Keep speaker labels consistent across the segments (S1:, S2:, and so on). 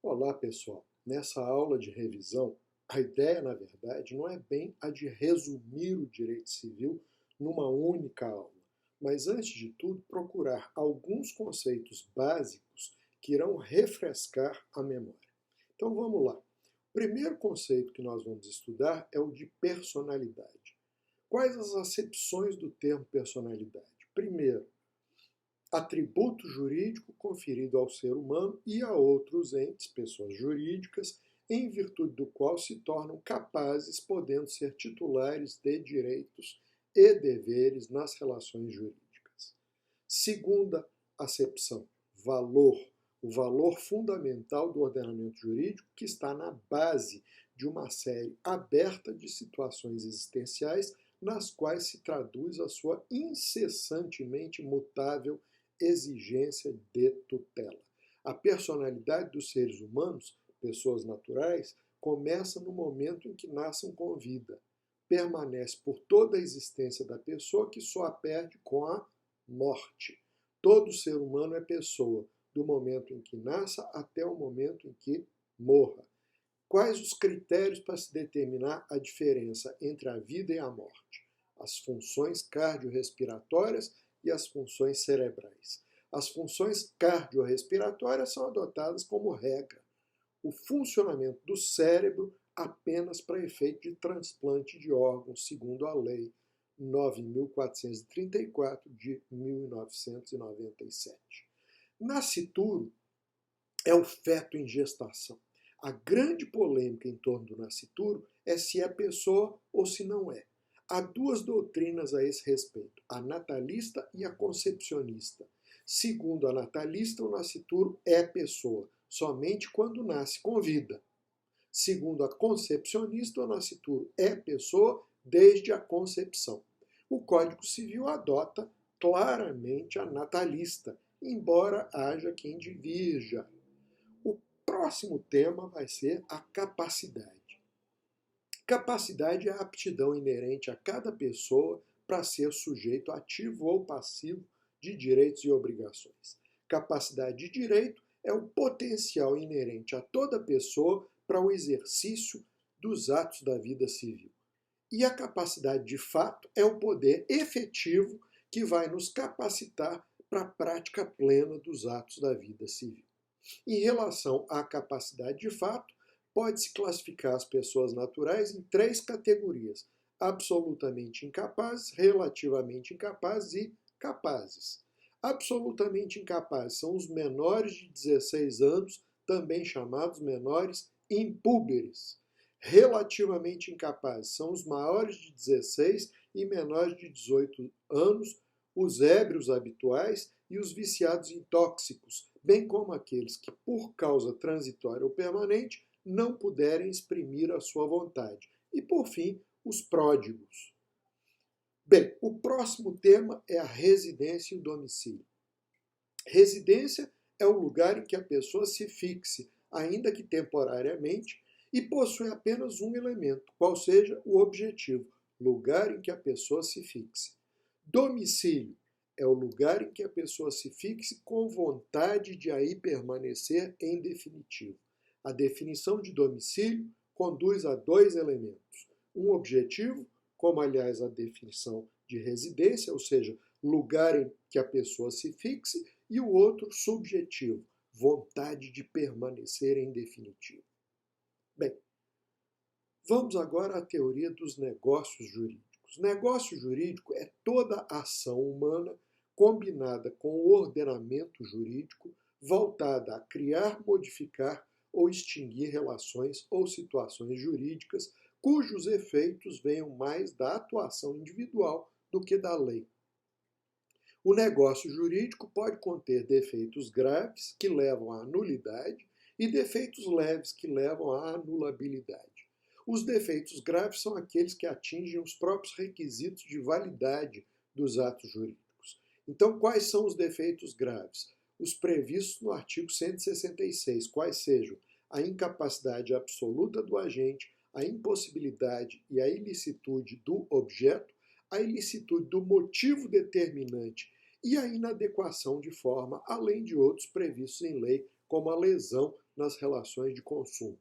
S1: Olá, pessoal. Nessa aula de revisão, a ideia, na verdade, não é bem a de resumir o direito civil numa única aula, mas, antes de tudo, procurar alguns conceitos básicos que irão refrescar a memória. Então, vamos lá. O primeiro conceito que nós vamos estudar é o de personalidade. Quais as acepções do termo personalidade? Primeiro, atributo jurídico conferido ao ser humano e a outros entes, pessoas jurídicas, em virtude do qual se tornam capazes, podendo ser titulares de direitos e deveres nas relações jurídicas. Segunda acepção, valor. O valor fundamental do ordenamento jurídico que está na base de uma série aberta de situações existenciais nas quais se traduz a sua incessantemente mutável exigência de tutela. A personalidade dos seres humanos, pessoas naturais, começa no momento em que nascem com vida. Permanece por toda a existência da pessoa, que só a perde com a morte. Todo ser humano é pessoa, do momento em que nasça até o momento em que morra. Quais os critérios para se determinar a diferença entre a vida e a morte? As funções cardiorrespiratórias e as funções cerebrais. As funções cardiorrespiratórias são adotadas como regra. O funcionamento do cérebro apenas para efeito de transplante de órgãos, segundo a Lei 9.434 de 1997. Nascituro é o feto em gestação. A grande polêmica em torno do nascituro é se é pessoa ou se não é. Há duas doutrinas a esse respeito, a natalista e a concepcionista. Segundo a natalista, o nascituro é pessoa, somente quando nasce com vida. Segundo a concepcionista, o nascituro é pessoa desde a concepção. O Código Civil adota claramente a natalista, embora haja quem divirja. O próximo tema vai ser a capacidade. Capacidade é a aptidão inerente a cada pessoa para ser sujeito ativo ou passivo de direitos e obrigações. Capacidade de direito é o potencial inerente a toda pessoa para o exercício dos atos da vida civil. E a capacidade de fato é o poder efetivo que vai nos capacitar para a prática plena dos atos da vida civil. Em relação à capacidade de fato, pode-se classificar as pessoas naturais em três categorias: absolutamente incapazes, relativamente incapazes e capazes. Absolutamente incapazes são os menores de 16 anos, também chamados menores impúberes. Relativamente incapazes são os maiores de 16 e menores de 18 anos, os ébrios habituais e os viciados em tóxicos, bem como aqueles que, por causa transitória ou permanente, não puderem exprimir a sua vontade. E, por fim, os pródigos. Bem, o próximo tema é a residência e o domicílio. Residência é o lugar em que a pessoa se fixe, ainda que temporariamente, e possui apenas um elemento, qual seja o objetivo, lugar em que a pessoa se fixe. Domicílio é o lugar em que a pessoa se fixe com vontade de aí permanecer em definitivo. A definição de domicílio conduz a dois elementos: um objetivo, como aliás a definição de residência, ou seja, lugar em que a pessoa se fixe, e o outro subjetivo, vontade de permanecer em definitivo. Bem, vamos agora à teoria dos negócios jurídicos. Negócio jurídico é toda ação humana combinada com o ordenamento jurídico voltada a criar, modificar ou extinguir relações ou situações jurídicas cujos efeitos venham mais da atuação individual do que da lei. O negócio jurídico pode conter defeitos graves que levam à nulidade e defeitos leves que levam à anulabilidade. Os defeitos graves são aqueles que atingem os próprios requisitos de validade dos atos jurídicos. Então, quais são os defeitos graves? Os previstos no artigo 166, quais sejam a incapacidade absoluta do agente, a impossibilidade e a ilicitude do objeto, a ilicitude do motivo determinante e a inadequação de forma, além de outros previstos em lei, como a lesão nas relações de consumo.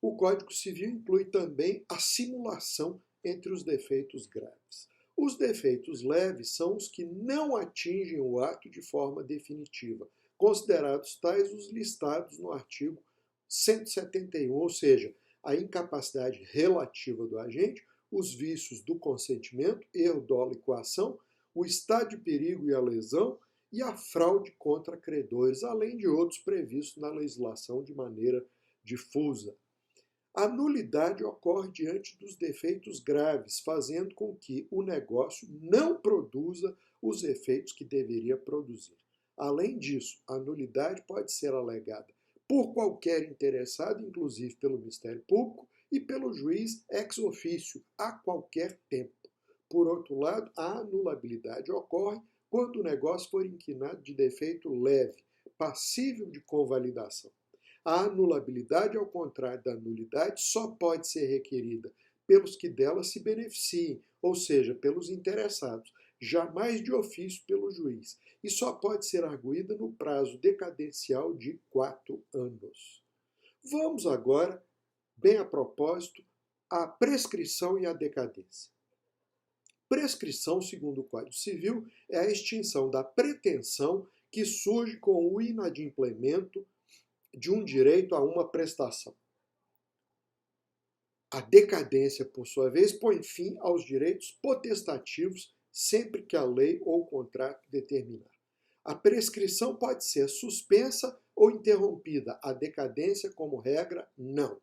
S1: O Código Civil inclui também a simulação entre os defeitos graves. Os defeitos leves são os que não atingem o ato de forma definitiva, considerados tais os listados no artigo 171, ou seja, a incapacidade relativa do agente, os vícios do consentimento, erro, dolo e coação, o estado de perigo e a lesão e a fraude contra credores, além de outros previstos na legislação de maneira difusa. A nulidade ocorre diante dos defeitos graves, fazendo com que o negócio não produza os efeitos que deveria produzir. Além disso, a nulidade pode ser alegada por qualquer interessado, inclusive pelo Ministério Público, e pelo juiz ex officio, a qualquer tempo. Por outro lado, a anulabilidade ocorre quando o negócio for inquinado de defeito leve, passível de convalidação. A anulabilidade, ao contrário da nulidade, só pode ser requerida pelos que dela se beneficiem, ou seja, pelos interessados, jamais de ofício pelo juiz, e só pode ser arguída no prazo decadencial de 4 anos. Vamos agora, bem a propósito, à prescrição e à decadência. Prescrição, segundo o Código Civil, é a extinção da pretensão que surge com o inadimplemento de um direito a uma prestação. A decadência, por sua vez, põe fim aos direitos potestativos sempre que a lei ou o contrato determinar. A prescrição pode ser suspensa ou interrompida. A decadência, como regra, não.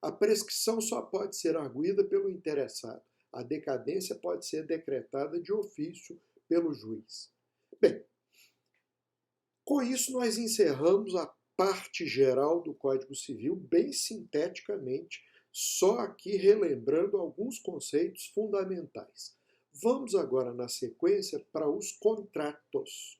S1: A prescrição só pode ser arguída pelo interessado. A decadência pode ser decretada de ofício pelo juiz. Bem, com isso nós encerramos a parte geral do Código Civil, bem sinteticamente, só aqui relembrando alguns conceitos fundamentais. Vamos agora, na sequência, para os contratos.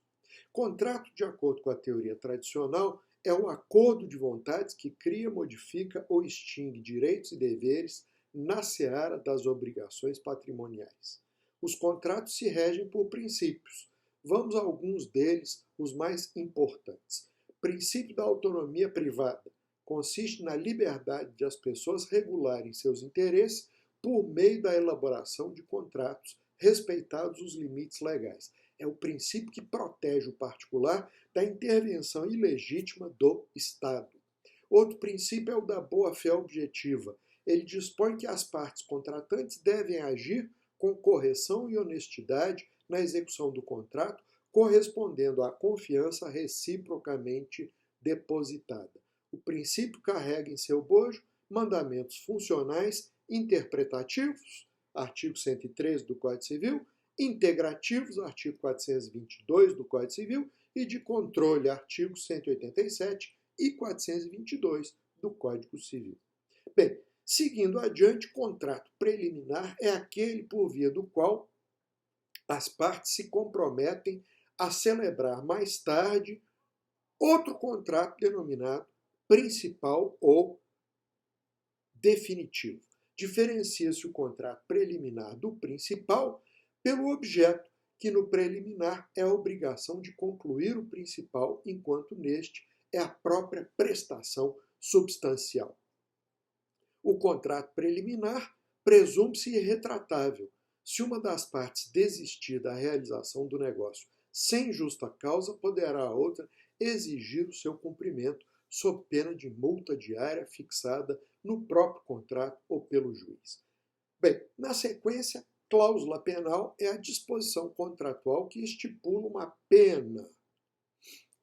S1: Contrato, de acordo com a teoria tradicional, é um acordo de vontades que cria, modifica ou extingue direitos e deveres na seara das obrigações patrimoniais. Os contratos se regem por princípios. Vamos a alguns deles, os mais importantes. Princípio da autonomia privada. Consiste na liberdade de as pessoas regularem seus interesses por meio da elaboração de contratos, respeitados os limites legais. É o princípio que protege o particular da intervenção ilegítima do Estado. Outro princípio é o da boa-fé objetiva. Ele dispõe que as partes contratantes devem agir com correção e honestidade na execução do contrato, correspondendo à confiança reciprocamente depositada. O princípio carrega em seu bojo mandamentos funcionais interpretativos, artigo 103 do Código Civil, integrativos, artigo 422 do Código Civil, e de controle, artigo 187 e 422 do Código Civil. Bem, seguindo adiante, contrato preliminar é aquele por via do qual as partes se comprometem a celebrar mais tarde outro contrato denominado principal ou definitivo. Diferencia-se o contrato preliminar do principal pelo objeto, que no preliminar é a obrigação de concluir o principal, enquanto neste é a própria prestação substancial. O contrato preliminar presume-se irretratável. Se uma das partes desistir da realização do negócio sem justa causa, poderá a outra exigir o seu cumprimento sob pena de multa diária fixada no próprio contrato ou pelo juiz. Bem, na sequência, cláusula penal é a disposição contratual que estipula uma pena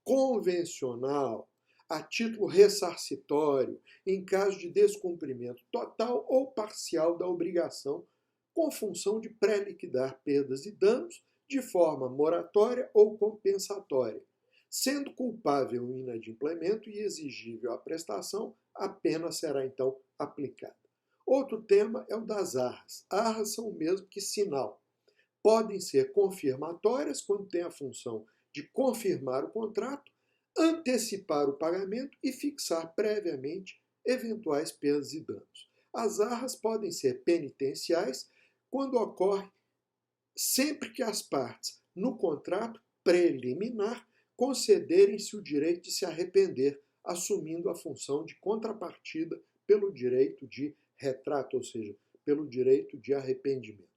S1: convencional a título ressarcitório em caso de descumprimento total ou parcial da obrigação, com função de pré-liquidar perdas e danos de forma moratória ou compensatória. Sendo culpável o inadimplemento e exigível a prestação, a pena será então aplicada. Outro tema é o das arras. Arras são o mesmo que sinal. Podem ser confirmatórias, quando tem a função de confirmar o contrato, antecipar o pagamento e fixar previamente eventuais perdas e danos. As arras podem ser penitenciais, quando ocorre sempre que as partes, no contrato preliminar, concederem-se o direito de se arrepender assumindo a função de contrapartida pelo direito de retrato, ou seja, pelo direito de arrependimento.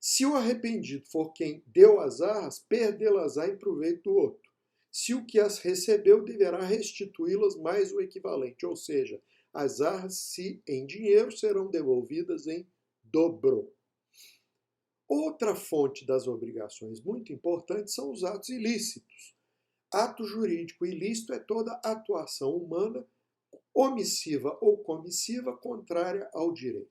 S1: Se o arrependido for quem deu as arras, perdê-las-á em proveito do outro. Se o que as recebeu, deverá restituí-las mais o equivalente, ou seja, as arras, se em dinheiro, serão devolvidas em dobro. Outra fonte das obrigações muito importante são os atos ilícitos. Ato jurídico ilícito é toda atuação humana, omissiva ou comissiva, contrária ao direito.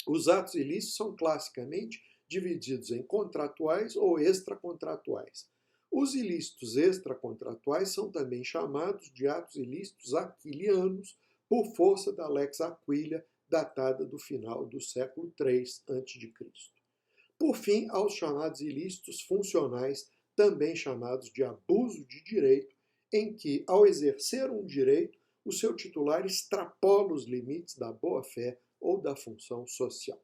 S1: Os atos ilícitos são classicamente divididos em contratuais ou extracontratuais. Os ilícitos extracontratuais são também chamados de atos ilícitos aquilianos, por força da Lex Aquilia, datada do final do século III a.C. Por fim, aos chamados ilícitos funcionais, também chamados de abuso de direito, em que, ao exercer um direito, o seu titular extrapola os limites da boa-fé ou da função social.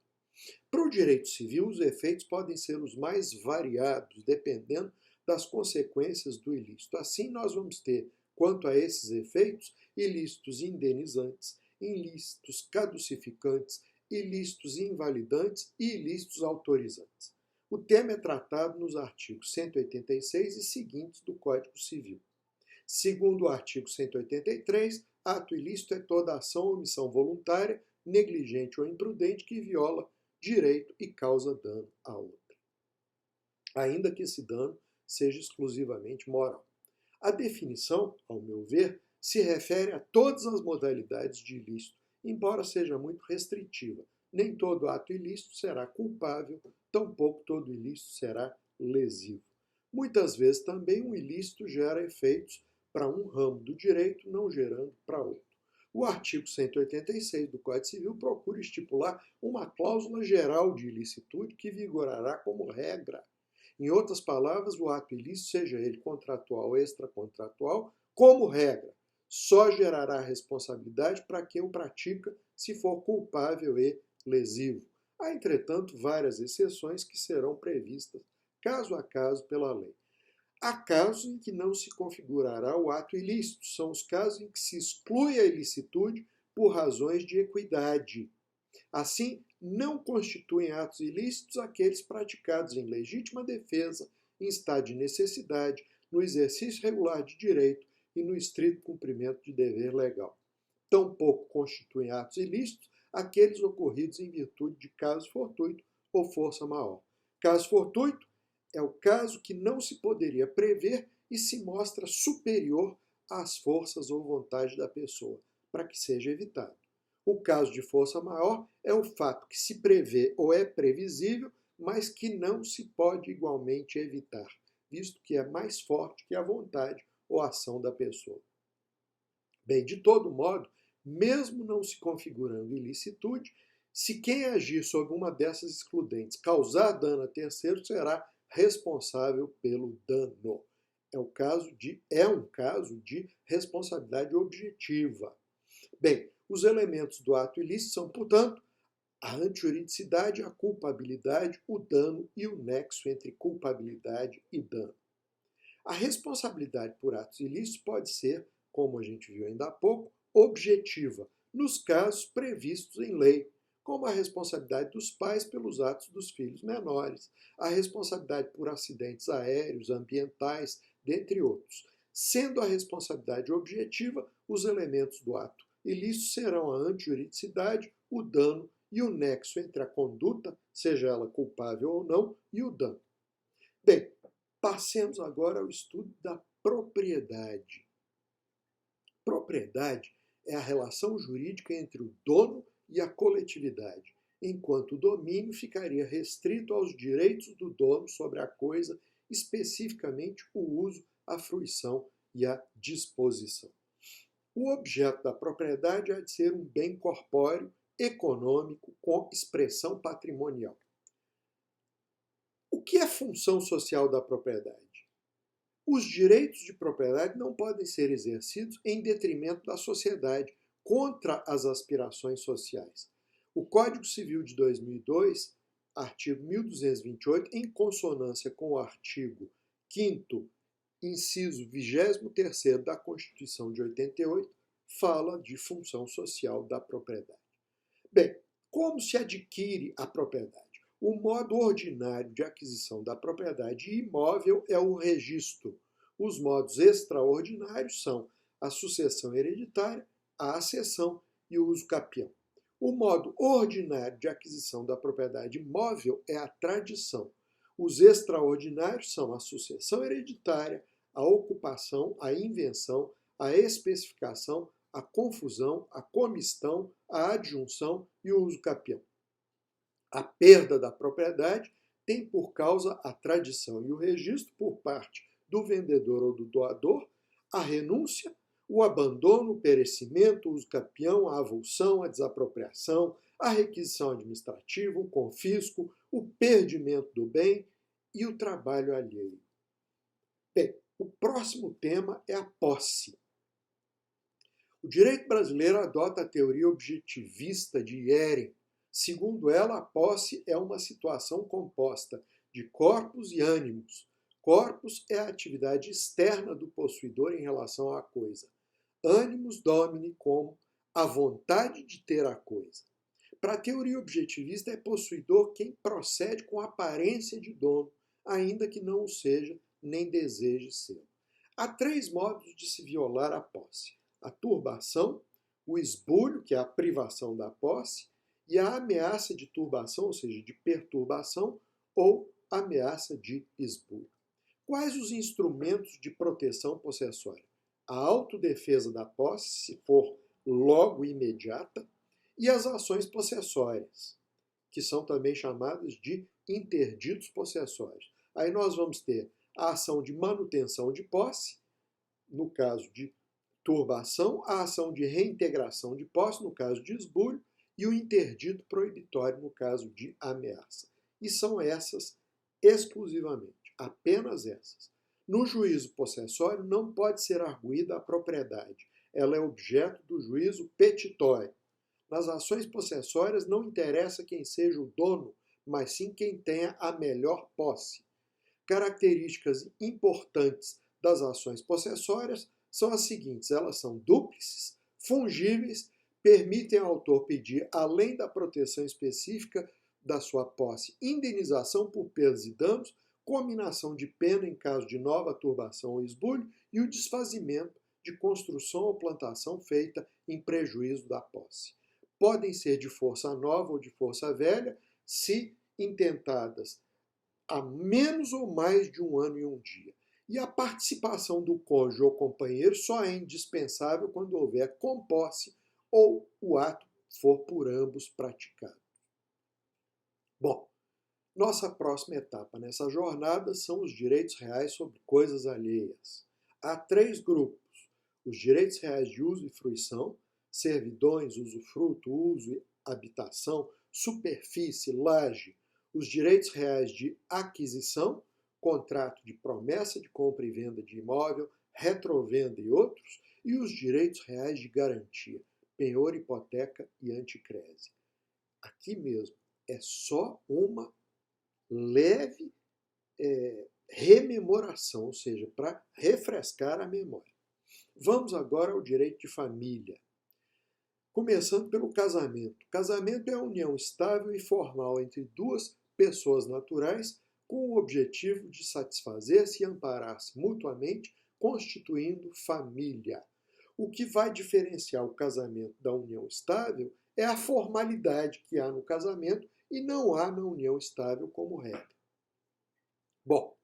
S1: Para o direito civil, os efeitos podem ser os mais variados, dependendo das consequências do ilícito. Assim, nós vamos ter, quanto a esses efeitos, ilícitos indenizantes, ilícitos caducificantes, ilícitos invalidantes e ilícitos autorizantes. O tema é tratado nos artigos 186 e seguintes do Código Civil. Segundo o artigo 183, ato ilícito é toda ação ou omissão voluntária, negligente ou imprudente que viola direito e causa dano a outra, ainda que esse dano seja exclusivamente moral. A definição, ao meu ver, se refere a todas as modalidades de ilícito, embora seja muito restritiva. Nem todo ato ilícito será culpável, tampouco todo ilícito será lesivo. Muitas vezes também um ilícito gera efeitos para um ramo do direito, não gerando para outro. O artigo 186 do Código Civil procura estipular uma cláusula geral de ilicitude que vigorará como regra. Em outras palavras, o ato ilícito, seja ele contratual ou extracontratual, como regra, só gerará responsabilidade para quem o pratica se for culpável e lesivo. Há, entretanto, várias exceções que serão previstas caso a caso pela lei. Há casos em que não se configurará o ato ilícito, são os casos em que se exclui a ilicitude por razões de equidade. Assim, não constituem atos ilícitos aqueles praticados em legítima defesa, em estado de necessidade, no exercício regular de direito e no estrito cumprimento de dever legal. Tampouco constituem atos ilícitos aqueles ocorridos em virtude de caso fortuito ou força maior. Caso fortuito é o caso que não se poderia prever e se mostra superior às forças ou vontade da pessoa, para que seja evitado. O caso de força maior é o fato que se prevê ou é previsível, mas que não se pode igualmente evitar, visto que é mais forte que a vontade ou ação da pessoa. Bem, de todo modo, mesmo não se configurando ilicitude, se quem agir sob uma dessas excludentes causar dano a terceiro, será responsável pelo dano. É um caso de responsabilidade objetiva. Bem, os elementos do ato ilícito são, portanto, a antijuridicidade, a culpabilidade, o dano e o nexo entre culpabilidade e dano. A responsabilidade por atos ilícitos pode ser, como a gente viu ainda há pouco, objetiva, nos casos previstos em lei, como a responsabilidade dos pais pelos atos dos filhos menores, a responsabilidade por acidentes aéreos, ambientais, dentre outros. Sendo a responsabilidade objetiva, os elementos do ato ilícito serão a antijuridicidade, o dano e o nexo entre a conduta, seja ela culpável ou não, e o dano. Bem, passemos agora ao estudo da propriedade. Propriedade é a relação jurídica entre o dono e a coletividade, enquanto o domínio ficaria restrito aos direitos do dono sobre a coisa, especificamente o uso, a fruição e a disposição. O objeto da propriedade há de ser um bem corpóreo, econômico, com expressão patrimonial. O que é função social da propriedade? Os direitos de propriedade não podem ser exercidos em detrimento da sociedade, contra as aspirações sociais. O Código Civil de 2002, artigo 1228, em consonância com o artigo 5º inciso 23º da Constituição de 88, fala de função social da propriedade. Bem, como se adquire a propriedade? O modo ordinário de aquisição da propriedade imóvel é o registro. Os modos extraordinários são a sucessão hereditária, a accessão e o uso capião. O modo ordinário de aquisição da propriedade imóvel é a tradição. Os extraordinários são a sucessão hereditária, a ocupação, a invenção, a especificação, a confusão, a comistão, a adjunção e o uso capião. A perda da propriedade tem por causa a tradição e o registro por parte do vendedor ou do doador, a renúncia, o abandono, o perecimento, o uso capião, a avulsão, a desapropriação, a requisição administrativa, o confisco, o perdimento do bem e o trabalho alheio. Bem, o próximo tema é a posse. O direito brasileiro adota a teoria objetivista de Hering. Segundo ela, a posse é uma situação composta de corpos e ânimos. Corpus é a atividade externa do possuidor em relação à coisa. Animus domini como a vontade de ter a coisa. Para a teoria objetivista, é possuidor quem procede com aparência de dono, ainda que não o seja nem deseje ser. Há 3 modos de se violar a posse: a turbação, o esbulho, que é a privação da posse, e a ameaça de turbação, ou seja, de perturbação, ou ameaça de esbulho. Quais os instrumentos de proteção possessória? A autodefesa da posse, se for logo imediata, e as ações possessórias, que são também chamadas de interditos possessórios. Aí nós vamos ter a ação de manutenção de posse, no caso de turbação, a ação de reintegração de posse, no caso de esbulho, e o interdito proibitório, no caso de ameaça. E são essas exclusivamente, apenas essas. No juízo possessório não pode ser arguída a propriedade, ela é objeto do juízo petitório. Nas ações possessórias não interessa quem seja o dono, mas sim quem tenha a melhor posse. Características importantes das ações possessórias são as seguintes: elas são dúplices, fungíveis, permitem ao autor pedir, além da proteção específica da sua posse, indenização por perdas e danos, cominação de pena em caso de nova turbação ou esbulho e o desfazimento de construção ou plantação feita em prejuízo da posse. Podem ser de força nova ou de força velha, se intentadas há menos ou mais de 1 ano e 1 dia. E a participação do cônjuge ou companheiro só é indispensável quando houver composse ou o ato for por ambos praticado. Bom, nossa próxima etapa nessa jornada são os direitos reais sobre coisas alheias. Há 3 grupos: os direitos reais de uso e fruição, servidões, usufruto, uso e habitação, superfície, laje; os direitos reais de aquisição, contrato de promessa de compra e venda de imóvel, retrovenda e outros; e os direitos reais de garantia, penhor, hipoteca e anticrese. Aqui mesmo é só uma leve rememoração, ou seja, para refrescar a memória. Vamos agora ao direito de família. Começando pelo casamento. Casamento é a união estável e formal entre 2 pessoas naturais com o objetivo de satisfazer-se e amparar-se mutuamente, constituindo família. O que vai diferenciar o casamento da união estável é a formalidade que há no casamento e não há na união estável como regra. Bom,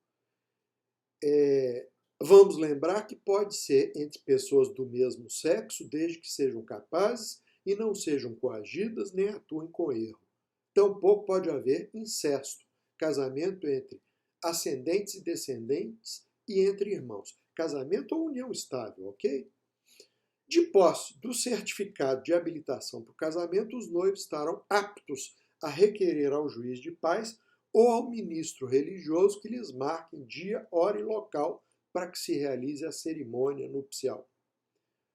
S1: vamos lembrar que pode ser entre pessoas do mesmo sexo, desde que sejam capazes e não sejam coagidas nem atuem com erro. Tampouco pode haver incesto, casamento entre ascendentes e descendentes e entre irmãos. Casamento ou união estável, ok? De posse do certificado de habilitação para o casamento, os noivos estarão aptos a requerer ao juiz de paz ou ao ministro religioso que lhes marquem dia, hora e local para que se realize a cerimônia nupcial.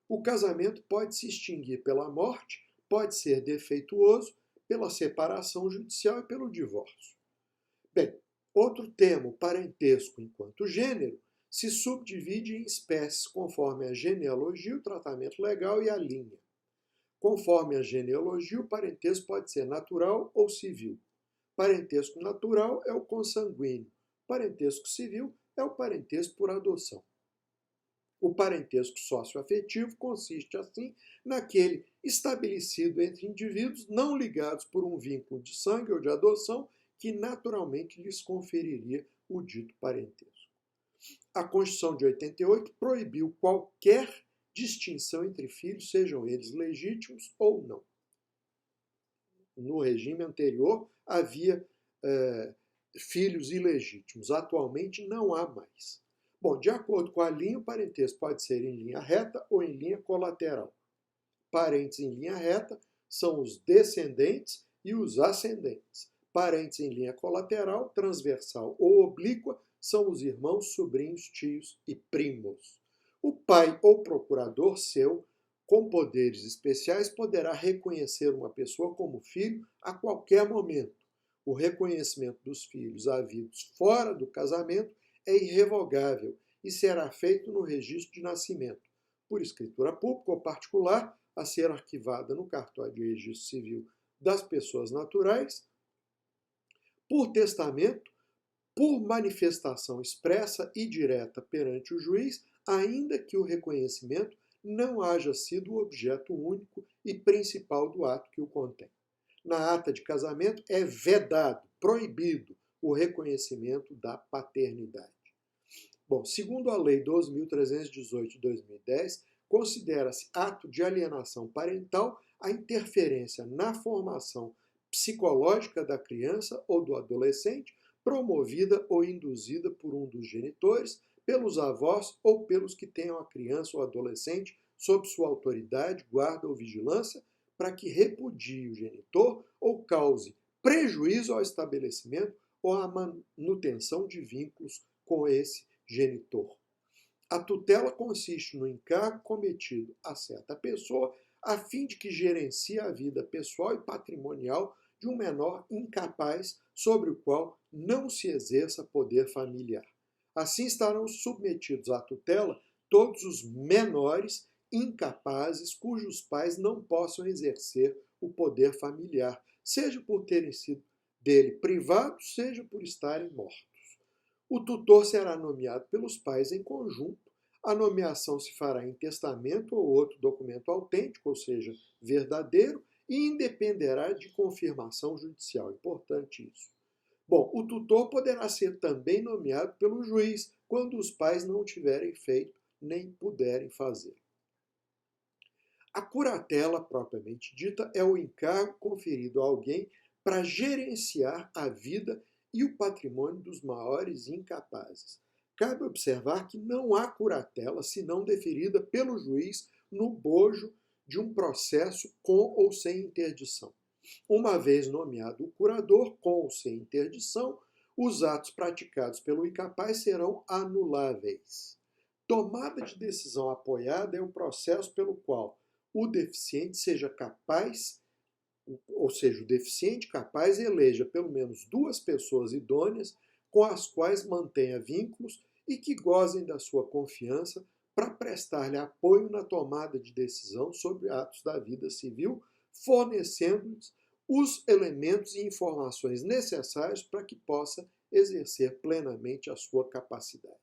S1: O casamento pode se extinguir pela morte, pode ser defeituoso, pela separação judicial e pelo divórcio. Bem, outro tema, o parentesco enquanto gênero, se subdivide em espécies conforme a genealogia, o tratamento legal e a linha. Conforme a genealogia, o parentesco pode ser natural ou civil. Parentesco natural é o consanguíneo. Parentesco civil é o parentesco por adoção. O parentesco socioafetivo consiste, assim, naquele estabelecido entre indivíduos não ligados por um vínculo de sangue ou de adoção que naturalmente lhes conferiria o dito parentesco. A Constituição de 88 proibiu qualquer distinção entre filhos, sejam eles legítimos ou não. No regime anterior havia filhos ilegítimos, atualmente não há mais. Bom, de acordo com a linha, o parentesco pode ser em linha reta ou em linha colateral. Parentes em linha reta são os descendentes e os ascendentes. Parentes em linha colateral, transversal ou oblíqua são os irmãos, sobrinhos, tios e primos. O pai ou procurador seu, com poderes especiais, poderá reconhecer uma pessoa como filho a qualquer momento. O reconhecimento dos filhos havidos fora do casamento é irrevogável e será feito no registro de nascimento, por escritura pública ou particular, a ser arquivada no cartório de registro civil das pessoas naturais, por testamento, por manifestação expressa e direta perante o juiz, ainda que o reconhecimento não haja sido o objeto único e principal do ato que o contém. Na ata de casamento é vedado, proibido, o reconhecimento da paternidade. Bom, segundo a Lei 12.318 de 2010, considera-se ato de alienação parental a interferência na formação psicológica da criança ou do adolescente, promovida ou induzida por um dos genitores, pelos avós ou pelos que tenham a criança ou adolescente sob sua autoridade, guarda ou vigilância, para que repudie o genitor ou cause prejuízo ao estabelecimento ou à manutenção de vínculos com esse genitor. A tutela consiste no encargo cometido a certa pessoa a fim de que gerencie a vida pessoal e patrimonial de um menor incapaz sobre o qual não se exerça poder familiar. Assim estarão submetidos à tutela todos os menores incapazes cujos pais não possam exercer o poder familiar, seja por terem sido dele privados, seja por estarem mortos. O tutor será nomeado pelos pais em conjunto. A nomeação se fará em testamento ou outro documento autêntico, ou seja, verdadeiro, e independerá de confirmação judicial. Importante isso. Bom, o tutor poderá ser também nomeado pelo juiz quando os pais não tiverem feito nem puderem fazer. A curatela, propriamente dita, é o encargo conferido a alguém para gerenciar a vida e o patrimônio dos maiores incapazes. Cabe observar que não há curatela senão deferida pelo juiz no bojo de um processo com ou sem interdição. Uma vez nomeado o curador, com ou sem interdição, os atos praticados pelo incapaz serão anuláveis. Tomada de decisão apoiada é um processo pelo qual o deficiente seja capaz, ou seja, o deficiente capaz eleja pelo menos 2 pessoas idôneas com as quais mantenha vínculos e que gozem da sua confiança para prestar-lhe apoio na tomada de decisão sobre atos da vida civil, fornecendo-lhes os elementos e informações necessários para que possa exercer plenamente a sua capacidade.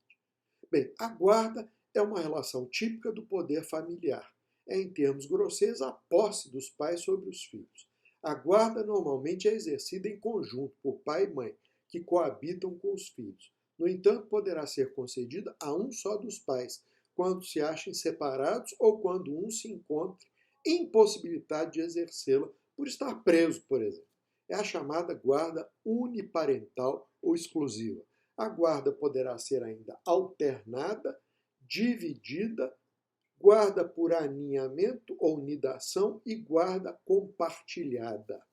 S1: Bem, a guarda é uma relação típica do poder familiar. É, em termos grosseiros, a posse dos pais sobre os filhos. A guarda normalmente é exercida em conjunto por pai e mãe, que coabitam com os filhos. No entanto, poderá ser concedida a um só dos pais, quando se achem separados ou quando um se encontre impossibilitado de exercê-la por estar preso, por exemplo. É a chamada guarda uniparental ou exclusiva. A guarda poderá ser ainda alternada, dividida, guarda por aninhamento ou nidação e guarda compartilhada.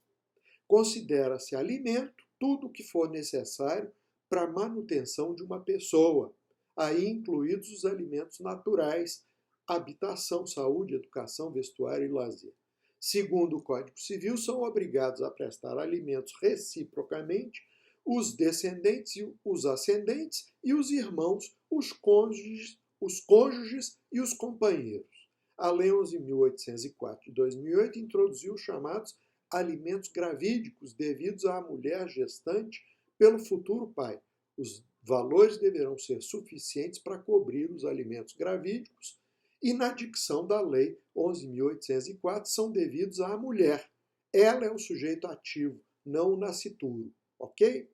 S1: Considera-se alimento tudo o que for necessário para a manutenção de uma pessoa, aí incluídos os alimentos naturais, habitação, saúde, educação, vestuário e lazer. Segundo o Código Civil, são obrigados a prestar alimentos reciprocamente os descendentes e os ascendentes, e os irmãos, os cônjuges e os companheiros. A Lei 11.804 de 2008 introduziu os chamados alimentos gravídicos devidos à mulher gestante pelo futuro pai. Os valores deverão ser suficientes para cobrir os alimentos gravídicos e, na dicção da Lei 11.804, são devidos à mulher. Ela é o sujeito ativo, não o nascituro, ok?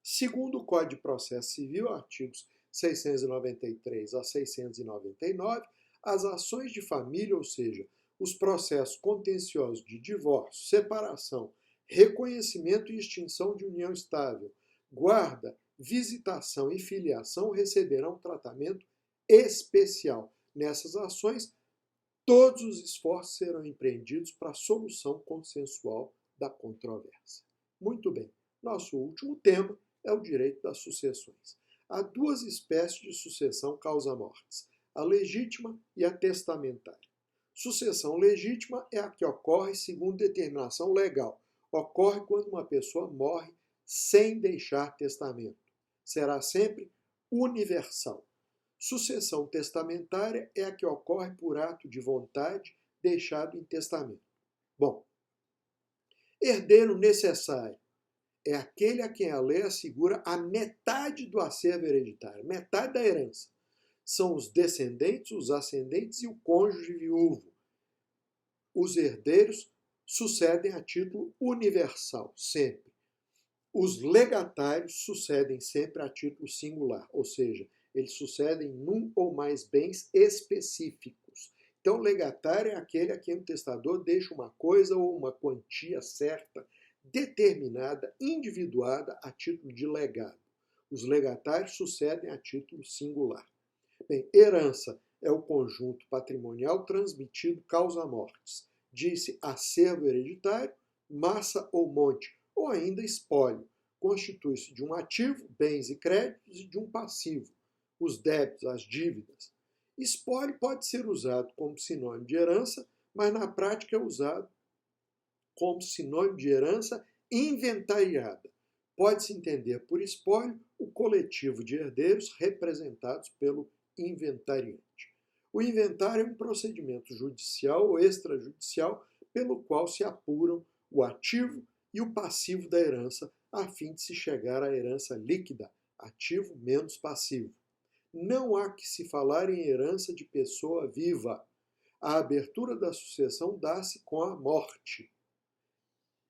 S1: Segundo o Código de Processo Civil, artigos 693 a 699, as ações de família, ou seja, os processos contenciosos de divórcio, separação, reconhecimento e extinção de união estável, guarda, visitação e filiação receberão tratamento especial. Nessas ações, todos os esforços serão empreendidos para a solução consensual da controvérsia. Muito bem, nosso último tema é o direito das sucessões. Há duas espécies de sucessão causa-mortes, a legítima e a testamentária. Sucessão legítima é a que ocorre segundo determinação legal. Ocorre quando uma pessoa morre sem deixar testamento. Será sempre universal. Sucessão testamentária é a que ocorre por ato de vontade deixado em testamento. Bom, herdeiro necessário é aquele a quem a lei assegura a metade do acervo hereditário, metade da herança. São os descendentes, os ascendentes e o cônjuge viúvo. Os herdeiros sucedem a título universal, sempre. Os legatários sucedem sempre a título singular, ou seja, eles sucedem num ou mais bens específicos. Então, legatário é aquele a quem o testador deixa uma coisa ou uma quantia certa, determinada, individuada a título de legado. Os legatários sucedem a título singular. Bem, herança é o conjunto patrimonial transmitido causa-mortes. Diz-se acervo hereditário, massa ou monte, ou ainda espólio. Constitui-se de um ativo, bens e créditos, e de um passivo, os débitos, as dívidas. Espólio pode ser usado como sinônimo de herança, mas na prática é usado como sinônimo de herança inventariada. Pode-se entender por espólio o coletivo de herdeiros representados pelo inventariante. O inventário é um procedimento judicial ou extrajudicial pelo qual se apuram o ativo e o passivo da herança a fim de se chegar à herança líquida, ativo menos passivo. Não há que se falar em herança de pessoa viva. A abertura da sucessão dá-se com a morte.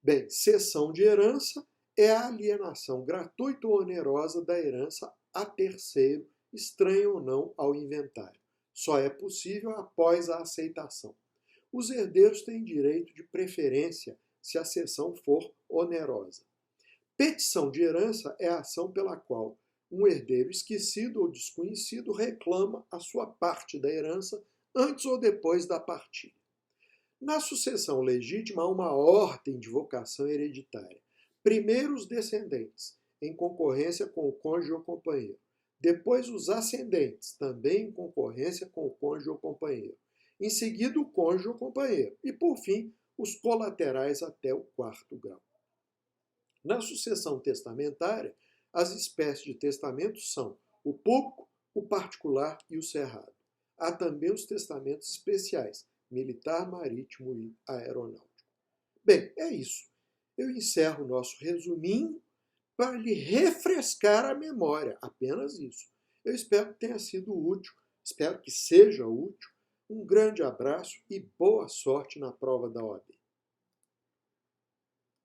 S1: Bem, cessão de herança é a alienação gratuita ou onerosa da herança a terceiro, estranho ou não ao inventário. Só é possível após a aceitação. Os herdeiros têm direito de preferência se a cessão for onerosa. Petição de herança é a ação pela qual um herdeiro esquecido ou desconhecido reclama a sua parte da herança antes ou depois da partilha. Na sucessão legítima há uma ordem de vocação hereditária. Primeiro os descendentes, em concorrência com o cônjuge ou companheiro. Depois os ascendentes, também em concorrência com o cônjuge ou companheiro. Em seguida o cônjuge ou companheiro. E, por fim, os colaterais até o quarto grau. Na sucessão testamentária, as espécies de testamentos são o público, o particular e o cerrado. Há também os testamentos especiais, militar, marítimo e aeronáutico. Bem, é isso. Eu encerro o nosso resuminho para lhe refrescar a memória, apenas isso. Eu espero que tenha sido útil, espero que seja útil. Um grande abraço e boa sorte na prova da OAB.